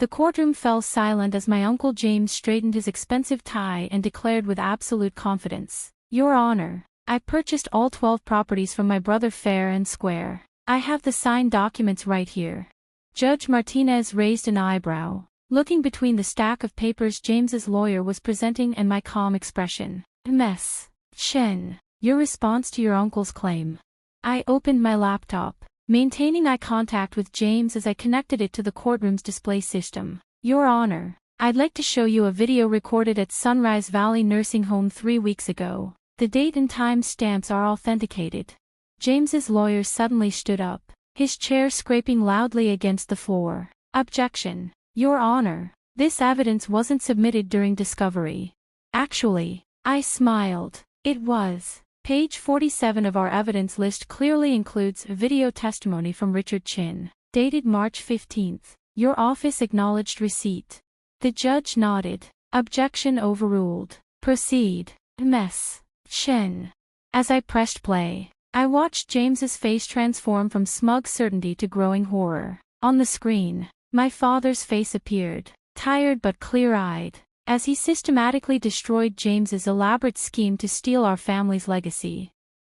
The courtroom fell silent as my Uncle James straightened his expensive tie and declared with absolute confidence, "Your Honor, I purchased all 12 properties from my brother fair and square. I have the signed documents right here." Judge Martinez raised an eyebrow, looking between the stack of papers James's lawyer was presenting and my calm expression. "Ms. Chen, your response to your uncle's claim." I opened my laptop, maintaining eye contact with James as I connected it to the courtroom's display system. "Your Honor, I'd like to show you a video recorded at Sunrise Valley Nursing Home 3 weeks ago. The date and time stamps are authenticated." James's lawyer suddenly stood up, his chair scraping loudly against the floor. "Objection, Your Honor. This evidence wasn't submitted during discovery." "Actually," I smiled, "it was." Page 47 of our evidence list clearly includes a video testimony from Richard Chin, dated March 15. "Your office acknowledged receipt." The judge nodded. "Objection overruled. Proceed, Ms. Chen." As I pressed play, I watched James's face transform from smug certainty to growing horror. On the screen, my father's face appeared, tired but clear-eyed, as he systematically destroyed James's elaborate scheme to steal our family's legacy.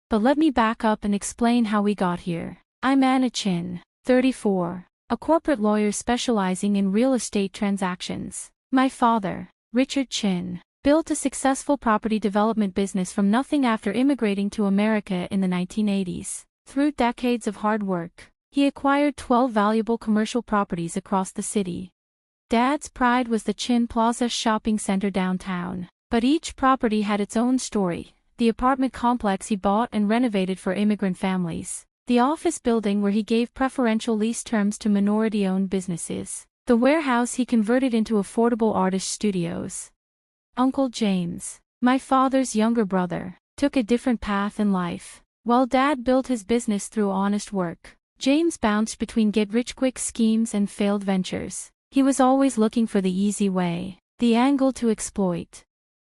But let me back up and explain how we got here. I'm Anna Chin, 34, a corporate lawyer specializing in real estate transactions. My father, Richard Chin, built a successful property development business from nothing after immigrating to America in the 1980s. Through decades of hard work, he acquired 12 valuable commercial properties across the city. Dad's pride was the Chin Plaza shopping center downtown, but each property had its own story: the apartment complex he bought and renovated for immigrant families, the office building where he gave preferential lease terms to minority-owned businesses, the warehouse he converted into affordable artist studios. Uncle James, my father's younger brother, took a different path in life. While Dad built his business through honest work, James bounced between get-rich-quick schemes and failed ventures. He was always looking for the easy way, the angle to exploit.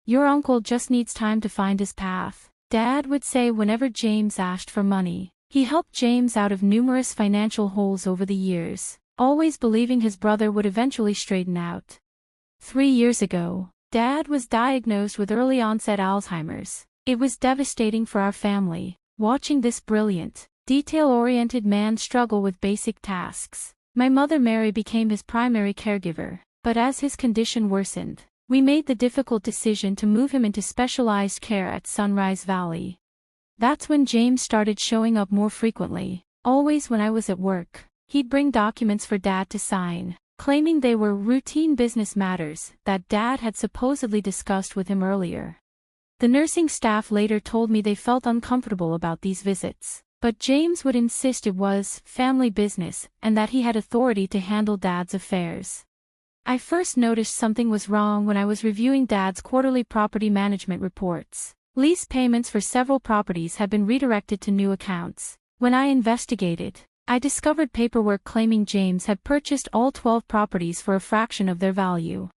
"Your uncle just needs time to find his path," Dad would say whenever James asked for money. He helped James out of numerous financial holes over the years, always believing his brother would eventually straighten out. 3 years ago, Dad was diagnosed with early-onset Alzheimer's. It was devastating for our family, watching this brilliant, detail-oriented man struggle with basic tasks. My mother Mary became his primary caregiver, but as his condition worsened, we made the difficult decision to move him into specialized care at Sunrise Valley. That's when James started showing up more frequently, always when I was at work. He'd bring documents for Dad to sign, claiming they were routine business matters that Dad had supposedly discussed with him earlier. The nursing staff later told me they felt uncomfortable about these visits, but James would insist it was family business and that he had authority to handle Dad's affairs. I first noticed something was wrong when I was reviewing Dad's quarterly property management reports. Lease payments for several properties had been redirected to new accounts. When I investigated, I discovered paperwork claiming James had purchased all 12 properties for a fraction of their value.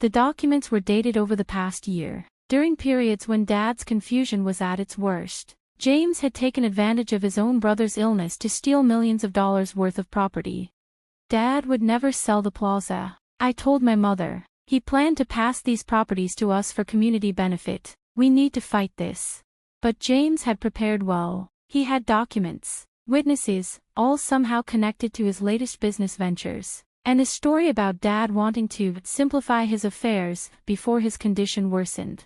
The documents were dated over the past year, during periods when Dad's confusion was at its worst. James had taken advantage of his own brother's illness to steal millions of dollars worth of property. Dad would never sell the plaza, I told my mother. He planned to pass these properties to us for community benefit. We need to fight this. But James had prepared well. He had documents, witnesses, all somehow connected to his latest business ventures, and a story about Dad wanting to simplify his affairs before his condition worsened.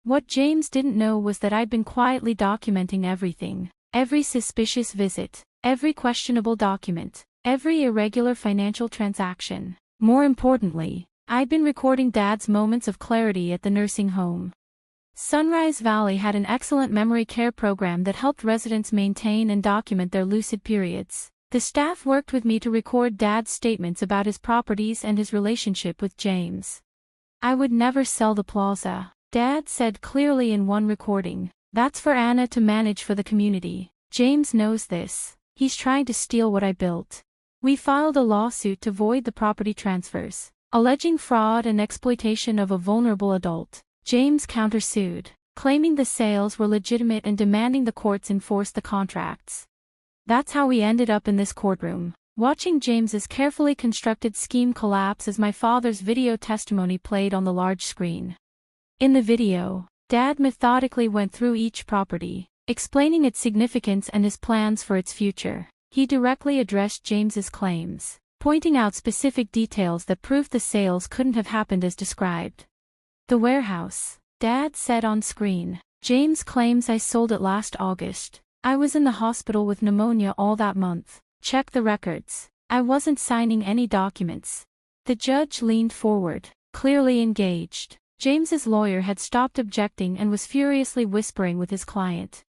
What James didn't know was that I'd been quietly documenting everything: every suspicious visit, every questionable document, every irregular financial transaction. More importantly, I'd been recording Dad's moments of clarity at the nursing home. Sunrise Valley had an excellent memory care program that helped residents maintain and document their lucid periods. The staff worked with me to record Dad's statements about his properties and his relationship with James. "I would never sell the plaza," Dad said clearly in one recording. "That's for Anna to manage for the community. James knows this. He's trying to steal what I built." We filed a lawsuit to void the property transfers, alleging fraud and exploitation of a vulnerable adult. James countersued, claiming the sales were legitimate and demanding the courts enforce the contracts. That's how we ended up in this courtroom. watching James's carefully constructed scheme collapse as my father's video testimony played on the large screen. In the video, Dad methodically went through each property, explaining its significance and his plans for its future. He directly addressed James's claims, pointing out specific details that proved the sales couldn't have happened as described. The warehouse, Dad said on screen. James claims I sold it last August. I was in the hospital with pneumonia all that month. Check the records. I wasn't signing any documents. The judge leaned forward, clearly engaged. James's lawyer had stopped objecting and was furiously whispering with his client.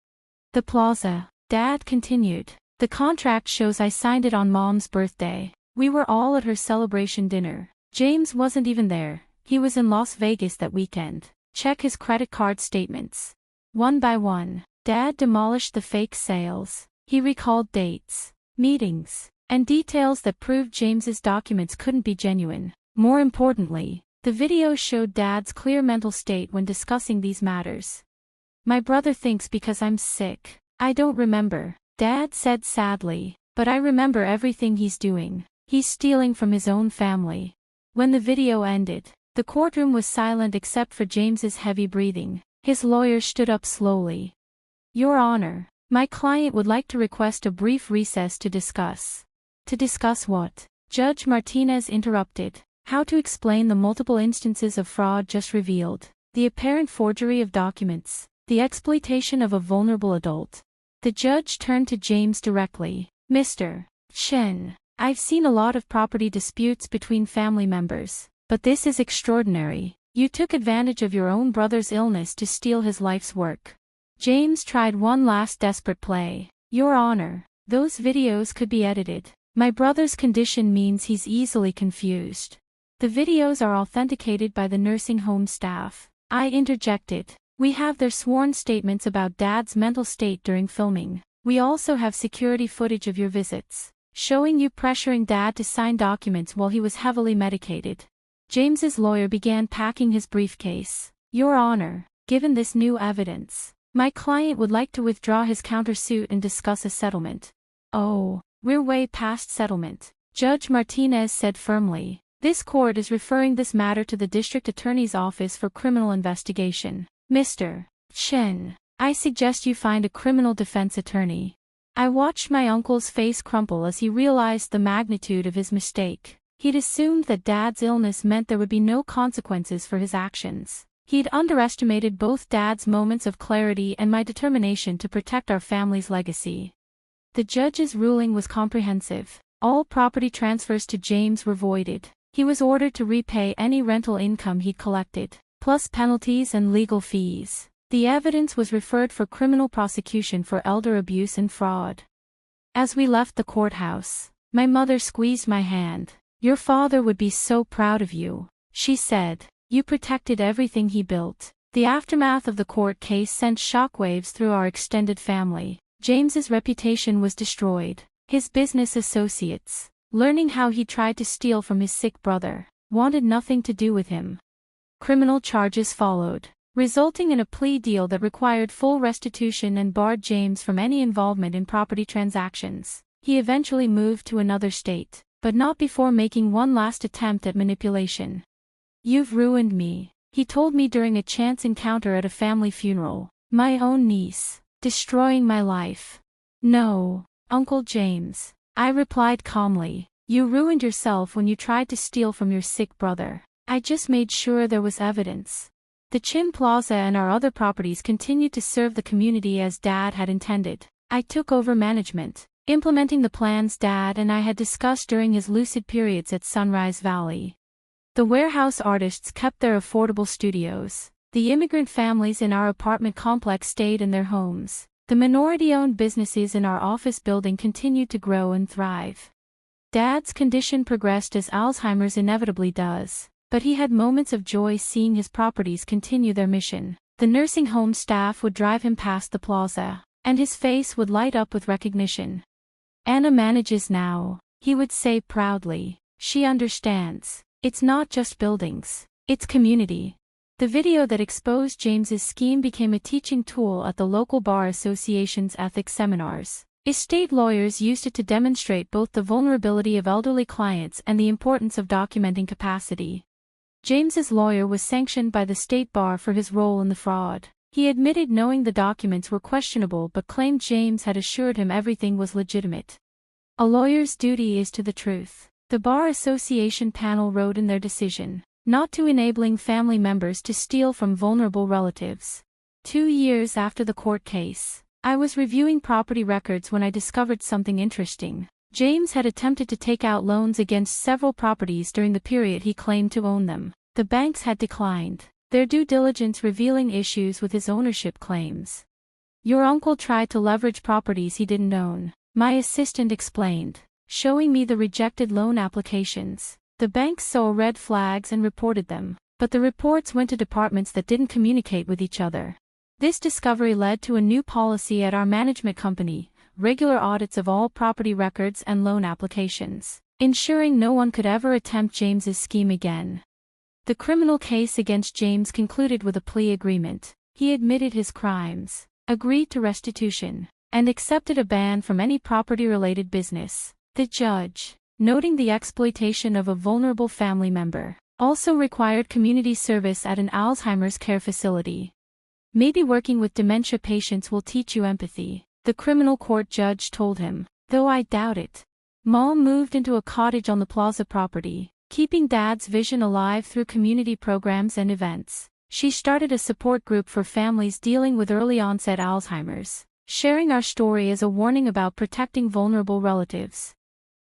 The plaza, Dad continued. The contract shows I signed it on Mom's birthday. We were all at her celebration dinner. James wasn't even there. He was in Las Vegas that weekend. Check his credit card statements. One by one, Dad demolished the fake sales. He recalled dates, meetings, and details that proved James's documents couldn't be genuine. More importantly, the video showed Dad's clear mental state when discussing these matters. My brother thinks because I'm sick, I don't remember, Dad said sadly, but I remember everything he's doing. He's stealing from his own family. When the video ended, the courtroom was silent except for James's heavy breathing. His lawyer stood up slowly. Your Honor, my client would like to request a brief recess to discuss. To discuss what? Judge Martinez interrupted. How to explain the multiple instances of fraud just revealed, the apparent forgery of documents, the exploitation of a vulnerable adult. The judge turned to James directly. Mr. Chen, I've seen a lot of property disputes between family members, but this is extraordinary. You took advantage of your own brother's illness to steal his life's work. James tried one last desperate play. Your Honor, those videos could be edited. My brother's condition means he's easily confused. The videos are authenticated by the nursing home staff. I interjected. We have their sworn statements about Dad's mental state during filming. We also have security footage of your visits, showing you pressuring Dad to sign documents while he was heavily medicated. James's lawyer began packing his briefcase. Your Honor, given this new evidence, my client would like to withdraw his countersuit and discuss a settlement. Oh, we're way past settlement, Judge Martinez said firmly. This court is referring this matter to the District Attorney's Office for criminal investigation. Mr. Chen, I suggest you find a criminal defense attorney. I watched my uncle's face crumple as he realized the magnitude of his mistake. He'd assumed that Dad's illness meant there would be no consequences for his actions. He'd underestimated both Dad's moments of clarity and my determination to protect our family's legacy. The judge's ruling was comprehensive. All property transfers to James were voided. He was ordered to repay any rental income he'd collected, plus penalties and legal fees. The evidence was referred for criminal prosecution for elder abuse and fraud. As we left the courthouse, my mother squeezed my hand. Your father would be so proud of you, she said. You protected everything he built. The aftermath of the court case sent shockwaves through our extended family. James's reputation was destroyed. His business associates, learning how he tried to steal from his sick brother, wanted nothing to do with him. Criminal charges followed, resulting in a plea deal that required full restitution and barred James from any involvement in property transactions. He eventually moved to another state, but not before making one last attempt at manipulation. You've ruined me, he told me during a chance encounter at a family funeral. My own niece, destroying my life. No, Uncle James, I replied calmly. You ruined yourself when you tried to steal from your sick brother. I just made sure there was evidence. The Chin Plaza and our other properties continued to serve the community as Dad had intended. I took over management, implementing the plans Dad and I had discussed during his lucid periods at Sunrise Valley. The warehouse artists kept their affordable studios. The immigrant families in our apartment complex stayed in their homes. The minority-owned businesses in our office building continued to grow and thrive. Dad's condition progressed as Alzheimer's inevitably does, but he had moments of joy seeing his properties continue their mission. The nursing home staff would drive him past the plaza, and his face would light up with recognition. Anna manages now, he would say proudly. She understands. It's not just buildings, it's community. The video that exposed James's scheme became a teaching tool at the local bar association's ethics seminars. Estate lawyers used it to demonstrate both the vulnerability of elderly clients and the importance of documenting capacity. James's lawyer was sanctioned by the state bar for his role in the fraud. He admitted knowing the documents were questionable but claimed James had assured him everything was legitimate. A lawyer's duty is to the truth. The Bar Association panel wrote in their decision, not to enabling family members to steal from vulnerable relatives. 2 years after the court case, I was reviewing property records when I discovered something interesting. James had attempted to take out loans against several properties during the period he claimed to own them. The banks had declined, their due diligence revealing issues with his ownership claims. Your uncle tried to leverage properties he didn't own, my assistant explained, showing me the rejected loan applications. The banks saw red flags and reported them, but the reports went to departments that didn't communicate with each other. This discovery led to a new policy at our management company, regular audits of all property records and loan applications, ensuring no one could ever attempt James's scheme again. The criminal case against James concluded with a plea agreement. He admitted his crimes, agreed to restitution, and accepted a ban from any property-related business. The judge, noting the exploitation of a vulnerable family member, also required community service at an Alzheimer's care facility. Maybe working with dementia patients will teach you empathy, the criminal court judge told him, though I doubt it. Mom moved into a cottage on the plaza property, keeping Dad's vision alive through community programs and events. She started a support group for families dealing with early-onset Alzheimer's, sharing our story as a warning about protecting vulnerable relatives.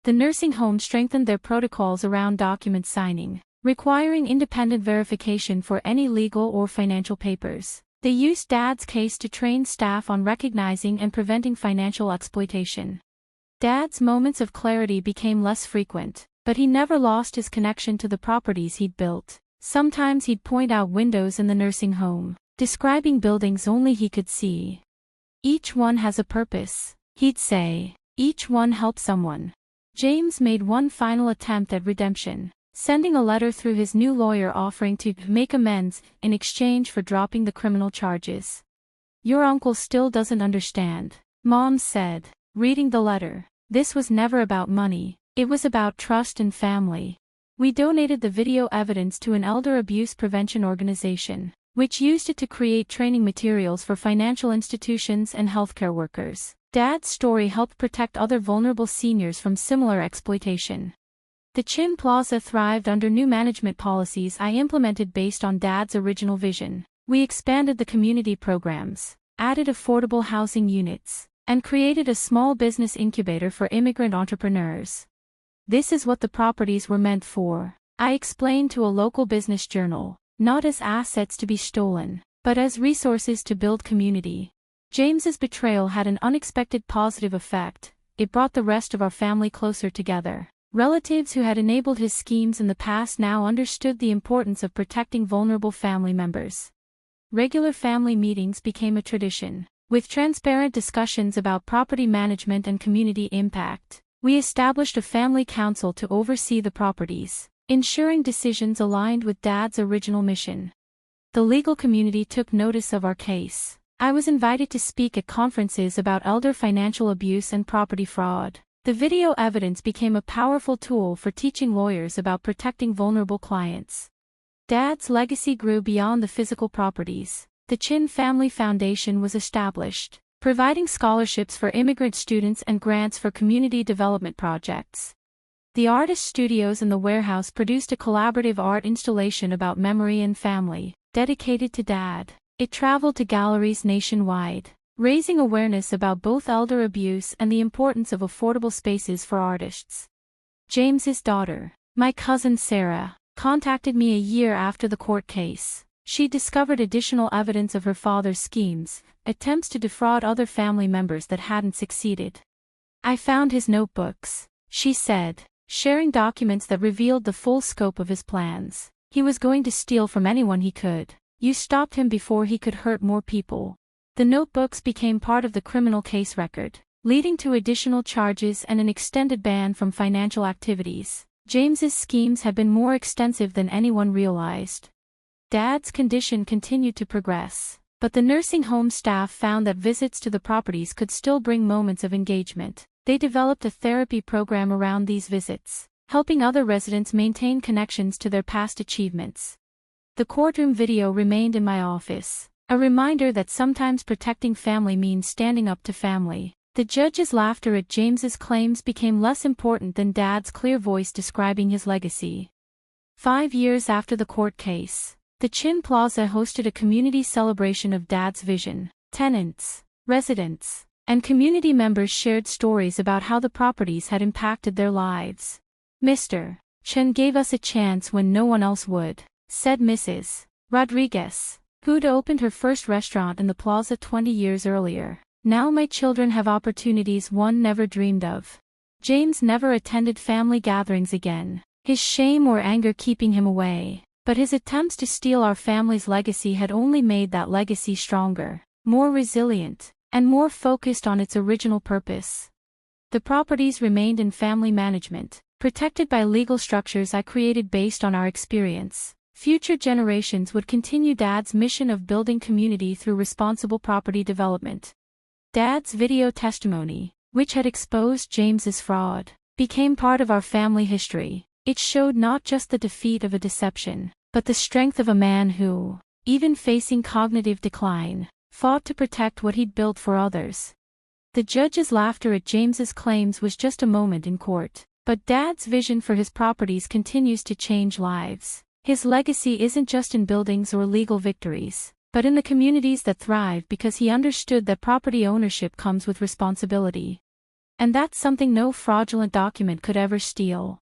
The nursing home strengthened their protocols around document signing, requiring independent verification for any legal or financial papers. They used Dad's case to train staff on recognizing and preventing financial exploitation. Dad's moments of clarity became less frequent, but he never lost his connection to the properties he'd built. Sometimes he'd point out windows in the nursing home, describing buildings only he could see. Each one has a purpose, he'd say. Each one helps someone. James made one final attempt at redemption, sending a letter through his new lawyer offering to make amends in exchange for dropping the criminal charges. Your uncle still doesn't understand, Mom said, reading the letter. This was never about money, it was about trust and family. We donated the video evidence to an elder abuse prevention organization, which used it to create training materials for financial institutions and healthcare workers. Dad's story helped protect other vulnerable seniors from similar exploitation. The Chin Plaza thrived under new management policies I implemented based on Dad's original vision. We expanded the community programs, added affordable housing units, and created a small business incubator for immigrant entrepreneurs. This is what the properties were meant for, I explained to a local business journal, not as assets to be stolen, but as resources to build community. James's betrayal had an unexpected positive effect. It brought the rest of our family closer together. Relatives who had enabled his schemes in the past now understood the importance of protecting vulnerable family members. Regular family meetings became a tradition, with transparent discussions about property management and community impact. We established a family council to oversee the properties, ensuring decisions aligned with Dad's original mission. The legal community took notice of our case. I was invited to speak at conferences about elder financial abuse and property fraud. The video evidence became a powerful tool for teaching lawyers about protecting vulnerable clients. Dad's legacy grew beyond the physical properties. The Chin Family Foundation was established, providing scholarships for immigrant students and grants for community development projects. The artist studios in the warehouse produced a collaborative art installation about memory and family, dedicated to Dad. It traveled to galleries nationwide, raising awareness about both elder abuse and the importance of affordable spaces for artists. James's daughter, my cousin Sarah, contacted me a year after the court case. She discovered additional evidence of her father's schemes, attempts to defraud other family members that hadn't succeeded. I found his notebooks, she said, sharing documents that revealed the full scope of his plans. He was going to steal from anyone he could. You stopped him before he could hurt more people. The notebooks became part of the criminal case record, leading to additional charges and an extended ban from financial activities. James's schemes had been more extensive than anyone realized. Dad's condition continued to progress. But the nursing home staff found that visits to the properties could still bring moments of engagement. They developed a therapy program around these visits, helping other residents maintain connections to their past achievements. The courtroom video remained in my office, a reminder that sometimes protecting family means standing up to family. The judge's laughter at James's claims became less important than Dad's clear voice describing his legacy. 5 years after the court case, the Chin Plaza hosted a community celebration of Dad's vision. Tenants, residents, and community members shared stories about how the properties had impacted their lives. "Mr. Chen gave us a chance when no one else would," said Mrs. Rodriguez, who'd opened her first restaurant in the plaza 20 years earlier. "Now my children have opportunities one never dreamed of." James never attended family gatherings again, his shame or anger keeping him away, but his attempts to steal our family's legacy had only made that legacy stronger, more resilient, and more focused on its original purpose. The properties remained in family management, protected by legal structures I created based on our experience. Future generations would continue Dad's mission of building community through responsible property development. Dad's video testimony, which had exposed James's fraud, became part of our family history. It showed not just the defeat of a deception, but the strength of a man who, even facing cognitive decline, fought to protect what he'd built for others. The judge's laughter at James's claims was just a moment in court, but Dad's vision for his properties continues to change lives. His legacy isn't just in buildings or legal victories, but in the communities that thrive because he understood that property ownership comes with responsibility. And that's something no fraudulent document could ever steal.